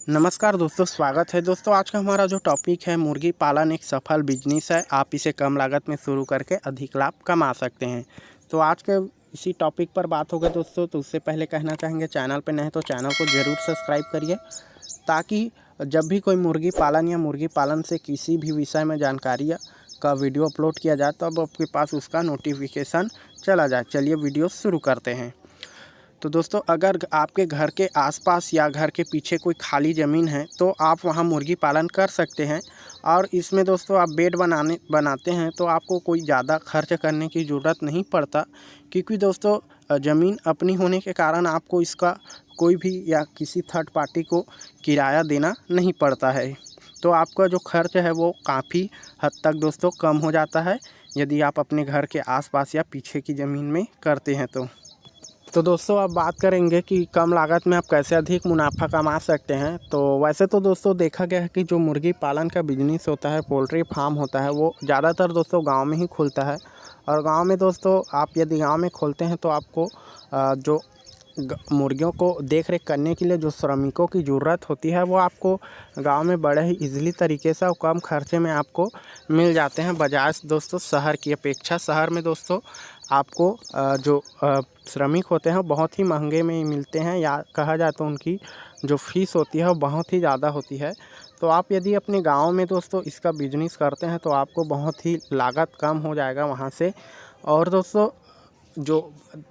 नमस्कार दोस्तों, स्वागत है दोस्तों। आज का हमारा जो टॉपिक है, मुर्गी पालन एक सफल बिजनेस है। आप इसे कम लागत में शुरू करके अधिक लाभ कमा सकते हैं। तो आज के इसी टॉपिक पर बात होगी दोस्तों। तो उससे पहले कहना चाहेंगे, चैनल पे नए तो चैनल को ज़रूर सब्सक्राइब करिए, ताकि जब भी कोई मुर्गी पालन या मुर्गी पालन से किसी भी विषय में जानकारी का वीडियो अपलोड किया जाए तो अब आपके पास उसका नोटिफिकेशन चला जाए। चलिए वीडियो शुरू करते हैं। तो दोस्तों, अगर आपके घर के आसपास या घर के पीछे कोई खाली ज़मीन है तो आप वहां मुर्गी पालन कर सकते हैं। और इसमें दोस्तों आप बेड बनाते हैं तो आपको कोई ज़्यादा खर्च करने की ज़रूरत नहीं पड़ता, क्योंकि दोस्तों ज़मीन अपनी होने के कारण आपको इसका कोई भी या किसी थर्ड पार्टी को किराया देना नहीं पड़ता है। तो आपका जो खर्च है वो काफ़ी हद तक दोस्तों कम हो जाता है, यदि आप अपने घर के आसपास या पीछे की ज़मीन में करते हैं तो दोस्तों अब बात करेंगे कि कम लागत में आप कैसे अधिक मुनाफा कमा सकते हैं। तो वैसे तो दोस्तों देखा गया है कि जो मुर्गी पालन का बिजनेस होता है, पोल्ट्री फार्म होता है, वो ज़्यादातर दोस्तों गांव में ही खुलता है। और गांव में दोस्तों आप यदि गांव में खोलते हैं तो आपको जो मुर्गियों को देख रेख करने के लिए जो श्रमिकों की ज़रूरत होती है वो आपको गांव में बड़े ही इजीली तरीके से और कम खर्चे में आपको मिल जाते हैं, बजाय दोस्तों शहर की अपेक्षा। शहर में दोस्तों आपको जो श्रमिक होते हैं बहुत ही महंगे में मिलते हैं, या कहा जाए तो उनकी जो फीस होती है वो बहुत ही ज़्यादा होती है। तो आप यदि अपने गांव में दोस्तों इसका बिजनेस करते हैं तो आपको बहुत ही लागत कम हो जाएगा वहां से। और दोस्तों जो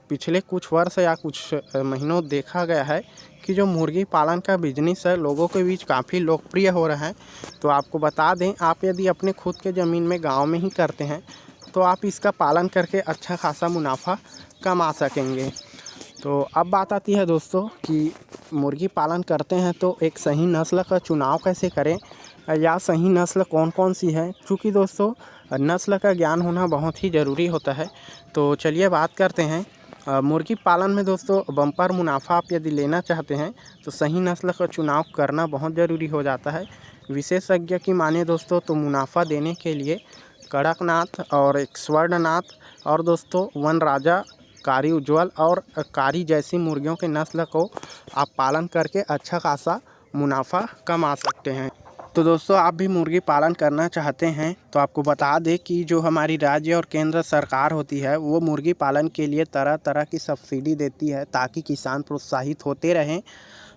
पिछले कुछ वर्ष या कुछ महीनों देखा गया है कि जो मुर्गी पालन का बिजनेस है लोगों के बीच काफ़ी लोकप्रिय हो रहा है। तो आपको बता दें, आप यदि अपने खुद के ज़मीन में गांव में ही करते हैं तो आप इसका पालन करके अच्छा खासा मुनाफा कमा सकेंगे। तो अब बात आती है दोस्तों कि मुर्गी पालन करते हैं तो एक सही नस्ल का चुनाव कैसे करें, या सही नस्ल कौन कौन सी है, क्योंकि दोस्तों नस्ल का ज्ञान होना बहुत ही ज़रूरी होता है। तो चलिए बात करते हैं। मुर्गी पालन में दोस्तों बम्पर मुनाफा आप यदि लेना चाहते हैं तो सही नस्ल का चुनाव करना बहुत ज़रूरी हो जाता है। विशेषज्ञ की माने दोस्तों तो मुनाफा देने के लिए कड़कनाथ और एक स्वर्णनाथ और दोस्तों वन राजा, कारी उज्ज्वल और कारी जैसी मुर्गियों के नस्ल को आप पालन करके अच्छा खासा मुनाफा कमा सकते हैं। तो दोस्तों आप भी मुर्गी पालन करना चाहते हैं तो आपको बता दें कि जो हमारी राज्य और केंद्र सरकार होती है वो मुर्गी पालन के लिए तरह तरह की सब्सिडी देती है, ताकि किसान प्रोत्साहित होते रहें।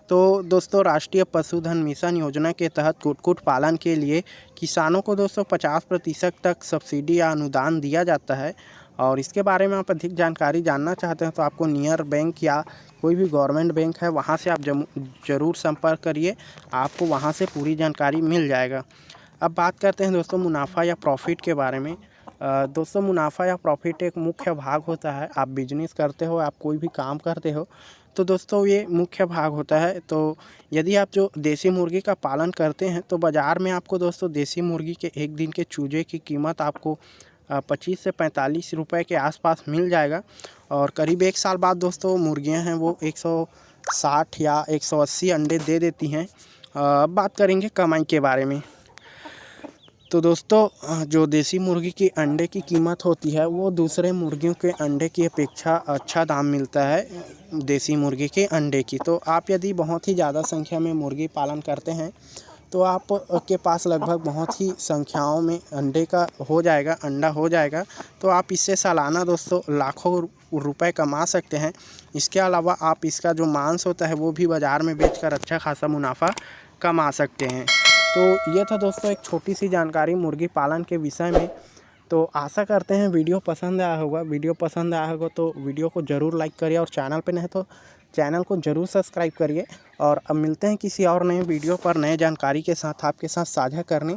तो दोस्तों राष्ट्रीय पशुधन मिशन योजना के तहत कुक्कुट पालन के लिए किसानों को दोस्तों 50% तक सब्सिडी या अनुदान दिया जाता है। और इसके बारे में आप अधिक जानकारी जानना चाहते हैं तो आपको नियर बैंक या कोई भी गवर्नमेंट बैंक है वहाँ से आप ज़रूर संपर्क करिए, आपको वहाँ से पूरी जानकारी मिल जाएगा। अब बात करते हैं दोस्तों मुनाफा या प्रॉफिट के बारे में। दोस्तों मुनाफा या प्रॉफिट एक मुख्य भाग होता है। आप बिजनेस करते हो, आप कोई भी काम करते हो तो दोस्तों ये मुख्य भाग होता है। तो यदि आप जो देसी मुर्गी का पालन करते हैं तो बाज़ार में आपको दोस्तों देसी मुर्गी के एक दिन के चूजे की कीमत आपको 25 से 45 रुपए के आसपास मिल जाएगा। और करीब 1 साल बाद दोस्तों मुर्गियां हैं वो 160 या 180 अंडे दे देती हैं। अब बात करेंगे कमाई के बारे में। तो दोस्तों जो देसी मुर्गी की अंडे की कीमत होती है वो दूसरे मुर्गियों के अंडे की अपेक्षा अच्छा दाम मिलता है देसी मुर्गी के अंडे की। तो आप यदि बहुत ही ज़्यादा संख्या में मुर्गी पालन करते हैं तो आप के पास लगभग बहुत ही संख्याओं में अंडा हो जाएगा। तो आप इससे सालाना दोस्तों लाखों रुपए कमा सकते हैं। इसके अलावा आप इसका जो मांस होता है वो भी बाज़ार में बेचकर अच्छा खासा मुनाफा कमा सकते हैं। तो ये था दोस्तों एक छोटी सी जानकारी मुर्गी पालन के विषय में। तो आशा करते हैं वीडियो पसंद आया होगा। तो वीडियो को ज़रूर लाइक करिए, और चैनल पे नहीं तो चैनल को ज़रूर सब्सक्राइब करिए। और अब मिलते हैं किसी और नए वीडियो पर नए जानकारी के साथ आपके साथ साझा करने।